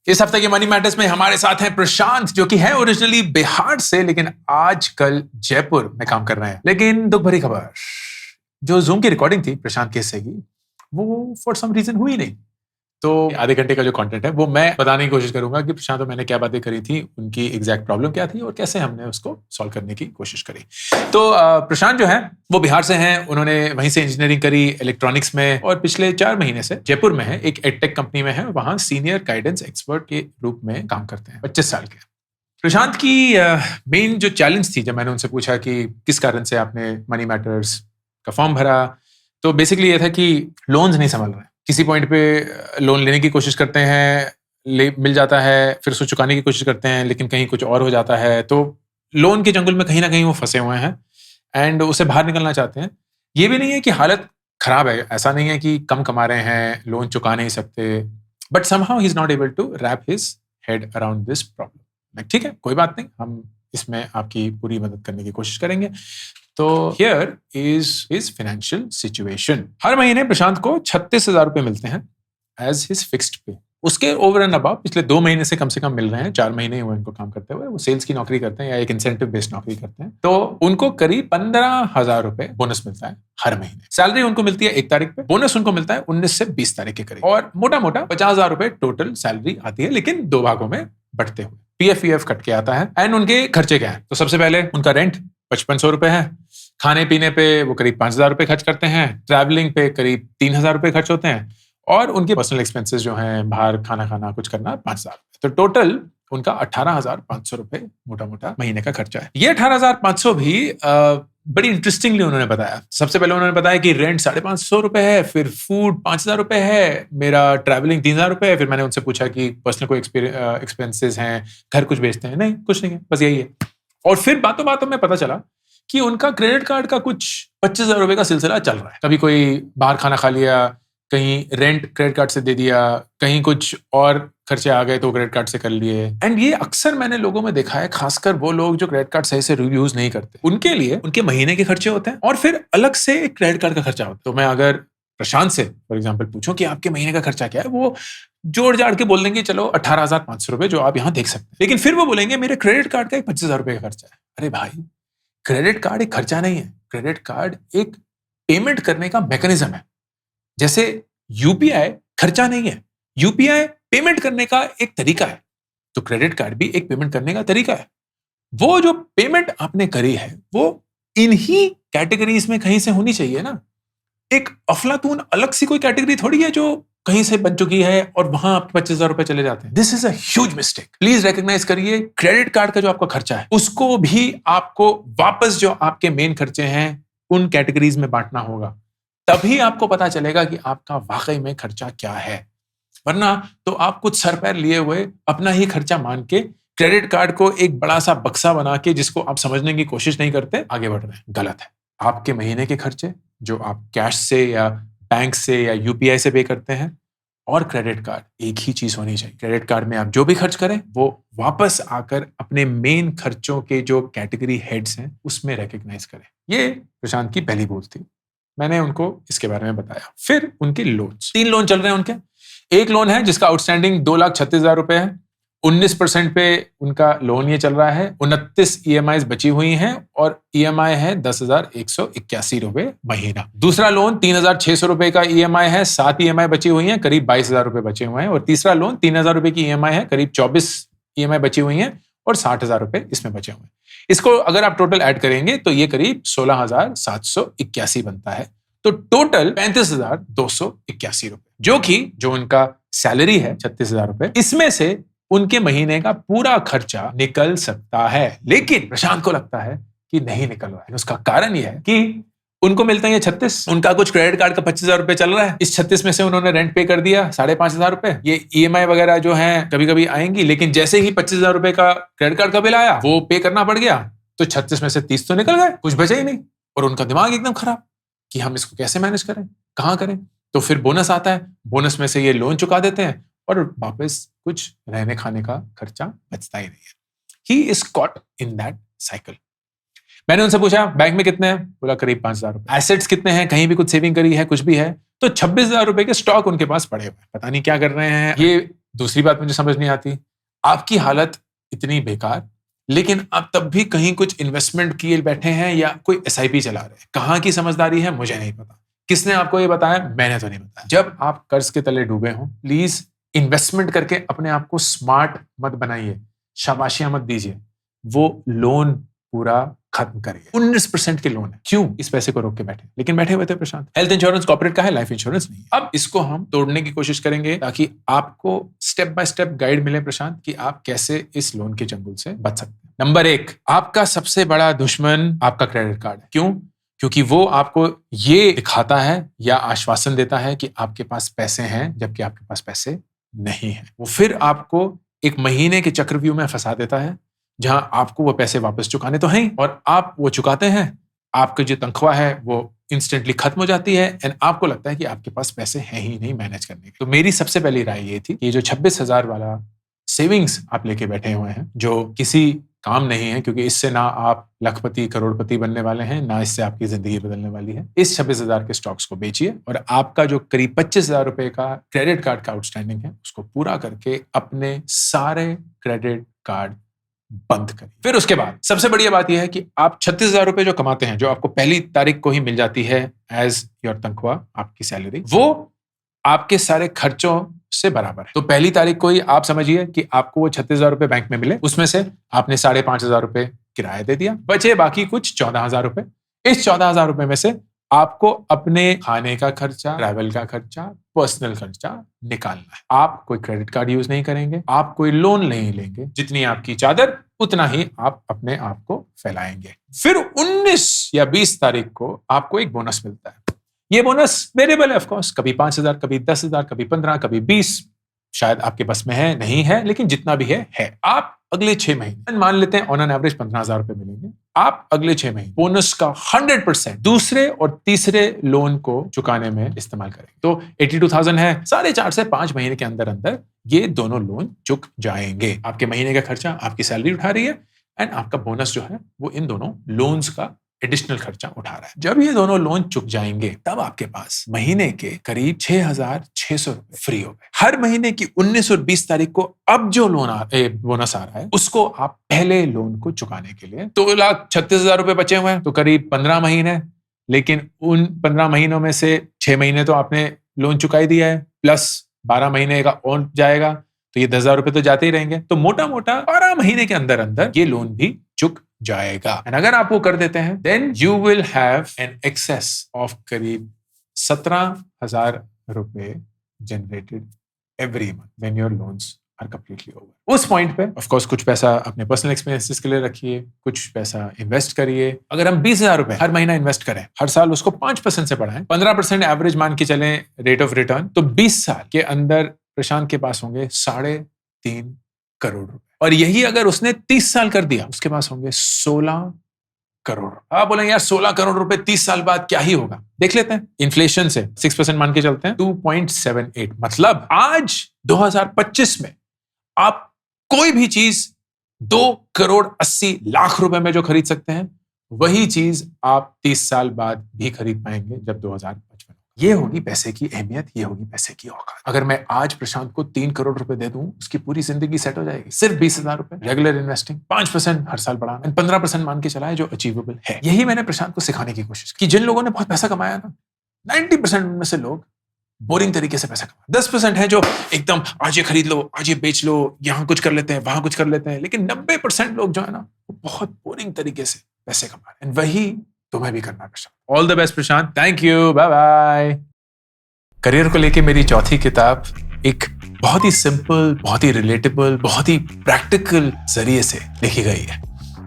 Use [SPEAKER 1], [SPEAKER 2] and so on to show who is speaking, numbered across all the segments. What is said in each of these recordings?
[SPEAKER 1] इस हफ्ते के मनी मैटर्स में हमारे साथ हैं प्रशांत, जो कि है ओरिजिनली बिहार से लेकिन आजकल जयपुर में काम कर रहे हैं। लेकिन दुख भरी खबर, जो जूम की रिकॉर्डिंग थी प्रशांत के हिस्से की, वो फॉर सम रीजन हुई नहीं। तो आधे घंटे का जो कंटेंट है वो मैं बताने की कोशिश करूंगा कि प्रशांत और मैंने क्या बातें करी थी, उनकी एग्जैक्ट प्रॉब्लम क्या थी और कैसे हमने उसको सॉल्व करने की कोशिश करी। तो प्रशांत जो है वो बिहार से हैं, उन्होंने वहीं से इंजीनियरिंग करी इलेक्ट्रॉनिक्स में, और पिछले 4 महीने से जयपुर में है, एक एडटेक कंपनी में है, वहां सीनियर गाइडेंस एक्सपर्ट के रूप में काम करते हैं। 25 साल के प्रशांत की मेन जो चैलेंज थी, जब मैंने उनसे पूछा कि किस कारण से आपने मनी मैटर्स का फॉर्म भरा, तो बेसिकली ये था कि लोन्स नहीं संभल रहे। किसी पॉइंट पे लोन लेने की कोशिश करते हैं, मिल जाता है, फिर उसको चुकाने की कोशिश करते हैं, लेकिन कहीं कुछ और हो जाता है। तो लोन के जंगल में कहीं ना कहीं वो फंसे हुए हैं एंड उसे बाहर निकलना चाहते हैं। ये भी नहीं है कि हालत खराब है, ऐसा नहीं है कि कम कमा रहे हैं, लोन चुका नहीं सकते, but somehow he is not able to wrap his head around this problem. ठीक है, कोई बात नहीं, हम इसमें आपकी पूरी मदद करने की कोशिश करेंगे। तो here is his financial situation. हर महीने प्रशांत को 36,000 रुपए मिलते हैं एज हिज फिक्स्ड पे। उसके ओवर एंड अबाव पिछले 2 महीने से कम मिल रहे हैं। 4 महीने हुए इनको काम करते हुए। वो सेल्स की नौकरी करते हैं या एक इंसेंटिव बेस्ड नौकरी करते हैं। तो उनको करीब 15,000 रुपए बोनस मिलता है हर महीने। सैलरी उनको मिलती है 1 तारीख पे, बोनस उनको मिलता है 19 से 20 तारीख के करीब, और मोटा मोटा 50,000 रुपए टोटल सैलरी आती है, लेकिन 2 भागों में बढ़ते हुए। पीएफ कट के आता है। एंड उनके खर्चे क्या है, तो सबसे पहले उनका रेंट 5500 रुपए है, खाने पीने पे वो करीब 5,000 रुपए खर्च करते हैं, ट्रैवलिंग पे करीब 3,000 रुपए खर्च होते हैं, और उनके पर्सनल एक्सपेंसेस जो हैं, बाहर खाना खाना कुछ करना 5,000। तो टोटल उनका 18,500 रुपए मोटा मोटा महीने का खर्चा है। ये 18,500 भी बड़ी इंटरेस्टिंगली उन्होंने बताया। सबसे पहले उन्होंने बताया कि रेंट 550 रुपए है, फिर फूड 5,000 रुपए है, मेरा ट्रैवलिंग 3,000 रुपए है। फिर मैंने उनसे पूछा कि पर्सनल कोई एक्सपेंसेस हैं, घर कुछ बेचते हैं? नहीं, कुछ नहीं है, बस यही है। और फिर बातों बातों में पता चला कि उनका क्रेडिट कार्ड का कुछ 25,000 रुपए का सिलसिला चल रहा है। कभी कोई बाहर खाना खा लिया, कहीं रेंट क्रेडिट कार्ड से दे दिया, कहीं कुछ और खर्चे आ गए तो क्रेडिट कार्ड से कर लिए। एंड ये अक्सर मैंने लोगों में देखा है, खासकर वो लोग जो क्रेडिट कार्ड सही से यूज नहीं करते, उनके लिए उनके महीने के खर्चे होते हैं और फिर अलग से एक क्रेडिट कार्ड का खर्चा होता है। तो मैं अगर प्रशांत से फॉर एग्जाम्पल पूछूं कि आपके महीने का खर्चा क्या है, वो जोड़ जाड़ के बोल देंगे चलो 18,500 रुपए, जो आप यहाँ देख सकते हैं। लेकिन फिर वो बोलेंगे मेरे क्रेडिट कार्ड का एक 25,000 रुपए का खर्चा है। अरे भाई, क्रेडिट कार्ड एक खर्चा नहीं है, क्रेडिट कार्ड एक पेमेंट करने का मैकेनिज्म है। जैसे यूपीआई खर्चा नहीं है, यूपीआई पेमेंट करने का एक तरीका है, तो क्रेडिट कार्ड भी एक पेमेंट करने का तरीका है। वो जो पेमेंट आपने करी है वो इन्हीं कैटेगरीज में कहीं से होनी चाहिए ना। एक अफलातून अलग सी कोई कैटेगरी थोड़ी है जो कहीं से बन चुकी है और वहां आपके 25,000 रुपए चले जाते हैं। This is a huge mistake. Please recognise करिए, क्रेडिट कार्ड का जो आपका खर्चा है उसको भी आपको वापस जो आपके मेन खर्चे हैं उन कैटेगरीज में बांटना होगा, तभी आपको पता चलेगा कि आपका वाकई में खर्चा क्या है। वरना तो आप कुछ सर पैर लिए हुए अपना ही खर्चा मान के क्रेडिट कार्ड को एक बड़ा सा बक्सा बना के, जिसको आप समझने की कोशिश नहीं करते, आगे बढ़ रहे हैं। गलत है। आपके महीने के खर्चे जो आप कैश से या बैंक से या यूपीआई से पे करते हैं, और क्रेडिट कार्ड एक ही चीज होनी चाहिए। क्रेडिट कार्ड में आप जो भी खर्च करें वो वापस आकर अपने मेन खर्चों के जो कैटेगरी हेड्स हैं उसमें रिकॉग्नाइज करें। ये प्रशांत की पहली भूल थी। मैंने उनको इसके बारे में बताया। फिर उनके लोन्स, 3 लोन चल रहे हैं उनके। एक लोन है जिसका आउटस्टैंडिंग 2,36,000 रुपए है, 19% पे उनका लोन ये चल रहा है, 29 ईएमआई बची हुई हैं और ईएमआई है 10,181 रुपए महीना। दूसरा लोन 3,600 रुपए का ईएमआई है, 7 ईएमआई बची हुई हैं, करीब 22,000 रुपए बचे हुए हैं। और तीसरा लोन 3,000 रुपए की ईएमआई है, करीब 24 ईएमआई बची हुई हैं और 60,000 रुपए इसमें बचे हुए हैं। इसको अगर आप टोटल ऐड करेंगे तो ये करीब 16,781 बनता है। तो टोटल 35,281 रुपए, जो उनका सैलरी है 36,000 रुपए, इसमें से उनके महीने का पूरा खर्चा निकल सकता है। लेकिन प्रशांत को लगता है कि नहीं निकल रहा है। उसका कारण यह है कि उनको मिलते हैं 36, उनका कुछ क्रेडिट कार्ड का 25,000 रुपए चल रहा है। इस 36 में से उन्होंने रेंट पे कर दिया 5,500 रुपए। ये ईएमआई वगैरह जो है कभी कभी आएंगी, लेकिन जैसे ही 25,000 रुपए का क्रेडिट कार्ड का बिल आया वो पे करना पड़ गया, तो 36 में से 30 तो निकल गए, कुछ बचा ही नहीं। और उनका दिमाग एकदम खराब कि हम इसको कैसे मैनेज करें, कहाँ करें। तो फिर बोनस आता है, बोनस में से ये लोन चुका देते हैं और वापस कुछ रहने खाने का खर्चा बचता ही नहीं है। He is caught in that cycle. मैंने उनसे पूछा बैंक में कितने हैं, बोला करीब 5,000 रुपए। एसेट्स कितने हैं, कहीं भी कुछ सेविंग करी है, कुछ भी है? तो 26,000 रुपए के स्टॉक उनके पास पड़े हुए हैं, पता नहीं क्या कर रहे हैं। ये दूसरी बात मुझे समझ नहीं आती, आपकी हालत इतनी बेकार, लेकिन आप तब भी कहीं कुछ इन्वेस्टमेंट किए बैठे हैं या कोई एसआईपी चला रहे हैं। कहाँ की समझदारी है मुझे नहीं पता। किसने आपको ये बताया? मैंने तो नहीं बताया। जब आप कर्ज के तले डूबे हों, प्लीज इन्वेस्टमेंट करके अपने आप को स्मार्ट मत बनाइए, शाबाशियां मत दीजिए। वो लोन पूरा खत्म करिए। 19% के लोन है, क्यों इस पैसे को रोक के बैठे? लेकिन बैठे हुए थे प्रशांत। हेल्थ इंश्योरेंस कॉर्पोरेट का है, लाइफ इंश्योरेंस नहीं है। अब इसको हम तोड़ने की कोशिश करेंगे ताकि आपको स्टेप बाय स्टेप गाइड मिले प्रशांत कि आप कैसे इस लोन के चंगुल से बच सकते हैं। नंबर 1, आपका सबसे बड़ा दुश्मन आपका क्रेडिट कार्ड है। क्यों? क्योंकि वो आपको ये दिखाता है या आश्वासन देता है कि आपके पास पैसे हैं, जबकि आपके पास पैसे नहीं है। वो फिर आपको एक महीने के चक्रव्यूह में फंसा देता है जहां आपको वो पैसे वापस चुकाने तो हैं और आप वो चुकाते हैं, आपकी जो तनख्वाह है वो इंस्टेंटली खत्म हो जाती है एंड आपको लगता है कि आपके पास पैसे हैं ही नहीं मैनेज करने के। तो मेरी सबसे पहली राय ये थी कि जो 26,000 वाला सेविंग्स आप लेके बैठे हुए हैं, जो किसी काम नहीं है, क्योंकि इससे ना आप लखपति करोड़पति बनने वाले हैं, ना इससे आपकी जिंदगी बदलने वाली है। इस 26,000 के स्टॉक्स को बेचिए और आपका जो करीब 25,000 रुपए का क्रेडिट कार्ड का आउटस्टैंडिंग है उसको पूरा करके अपने सारे क्रेडिट कार्ड बंद करिए। फिर उसके बाद सबसे बढ़िया बात यह है कि आप 36,000 रुपए जो कमाते हैं, जो आपको पहली तारीख को ही मिल जाती है एज योर तनख्वाह, आपकी सैलरी, वो आपके सारे खर्चों से बराबर है। तो पहली तारीख को ही आप समझिए कि आपको वो 36,000 रुपए बैंक में मिले, उसमें से आपने 5,500 रुपए किराया दे दिया, बचे बाकी कुछ 14,000 रुपए। इस 14,000 रुपए में से आपको अपने खाने का खर्चा, ट्रैवल का खर्चा, पर्सनल खर्चा निकालना है। आप कोई क्रेडिट कार्ड यूज नहीं करेंगे, आप कोई लोन नहीं लेंगे, जितनी आपकी चादर उतना ही आप अपने आप को फैलाएंगे। फिर 19 या 20 तारीख को आपको एक बोनस मिलता है। ये बोनस वेरिएबल है ऑफ कोर्स, कभी 5,000, कभी 10,000, कभी 15, कभी 20, शायद आपके बस में है, नहीं है, लेकिन जितना भी है। आप अगले 6 महीने मान लेते हैं ऑन एन एवरेज 15,000 रुपए मिलेंगे। आप अगले 6 महीने बोनस का 100% दूसरे और तीसरे लोन को चुकाने में इस्तेमाल करेंगे। तो 82,000 है, 4.5 से 5 महीने के अंदर अंदर ये दोनों लोन चुक जाएंगे। आपके महीने का खर्चा आपकी सैलरी उठा रही है एंड आपका बोनस जो है वो इन दोनों लोन्स का एडिशनल खर्चा उठा रहा है। जब ये दोनों लोन चुक जाएंगे तब आपके पास महीने के करीब 6,600 रुपए फ्री हो गए। हर महीने की 19 और 20 तारीख को अब जो बोनस आ रहा है उसको आप पहले लोन को चुकाने के लिए 2,36,000 रुपए बचे हुए हैं, तो करीब 15 महीने, लेकिन उन 15 महीनों में से 6 महीने तो आपने लोन चुका ही दिया है, प्लस 12 महीने का और जाएगा, तो ये 10,000 रुपए तो जाते ही रहेंगे। तो मोटा मोटा 12 महीने के अंदर अंदर ये लोन भी चुक जाएगा। एंड अगर आप वो कर देते हैं then you will have an access of करीब 17,000 रुपए generated every month when your loans are completely over. उस पॉइंट पे ऑफ कोर्स कुछ पैसा अपने पर्सनल एक्सपेंसेस के लिए रखिए, कुछ पैसा इन्वेस्ट करिए। अगर हम 20,000 रुपए हर महीना इन्वेस्ट करें, हर साल उसको 5% से बढ़ाएं, 15% एवरेज मान के चलें रेट ऑफ रिटर्न, तो 20 साल के अंदर प्रशांत के पास होंगे 3.5 करोड़ रुपए। और यही अगर उसने 30 साल कर दिया, उसके पास होंगे 16 करोड़। आप बोलेंगे यार 16 करोड़ रुपए 30 साल बाद क्या ही होगा? देख लेते हैं, इन्फ्लेशन से 6% मान के चलते हैं, 2.78, मतलब आज 2025 में आप कोई भी चीज 2,80,00,000 रुपए में जो खरीद सकते हैं, वही चीज आप 30 साल बाद भी खरीद पाएंगे जब 2055। ये होगी पैसे की अहमियत, ये होगी पैसे की औकात। अगर मैं आज प्रशांत को 3 करोड़ रुपए दे दूं, उसकी पूरी जिंदगी सेट हो जाएगी। सिर्फ 20,000 रुपए रेगुलर इन्वेस्टिंग, 5% हर साल बढ़ाना, 15% मान के चलाए जो अचीवेबल है। यही मैंने प्रशांत को सिखाने की कोशिश की। जिन लोगों ने बहुत पैसा कमाया ना, 90% में से लोग बोरिंग तरीके से पैसा कमाए। 10% है जो एकदम आज ये खरीद लो, आज ये बेच लो, यहां कुछ कर लेते हैं, वहां कुछ कर लेते हैं, लेकिन 90% लोग जो है ना, वो बहुत बोरिंग तरीके से पैसे कमा रहे हैं। वही तुम्हें भी करना है Prashant. All the best Prashant, thank you, bye bye. Career को लेके मेरी चौथी किताब एक बहुत ही सिंपल, बहुत ही रिलेटेबल, बहुत ही प्रैक्टिकल जरिए से लिखी गई है।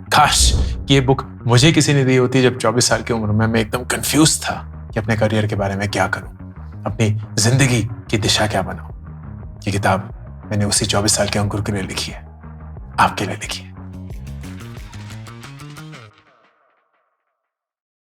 [SPEAKER 1] काश कि ये बुक मुझे किसी ने दी होती जब 24 साल की उम्र में मैं एकदम कंफ्यूज था कि अपने करियर के बारे में क्या करूं, अपनी जिंदगी की दिशा क्या बनाऊं। ये किताब मैंने उसी 24 साल के अंकुर के लिए लिखी है, आपके लिए लिखी है।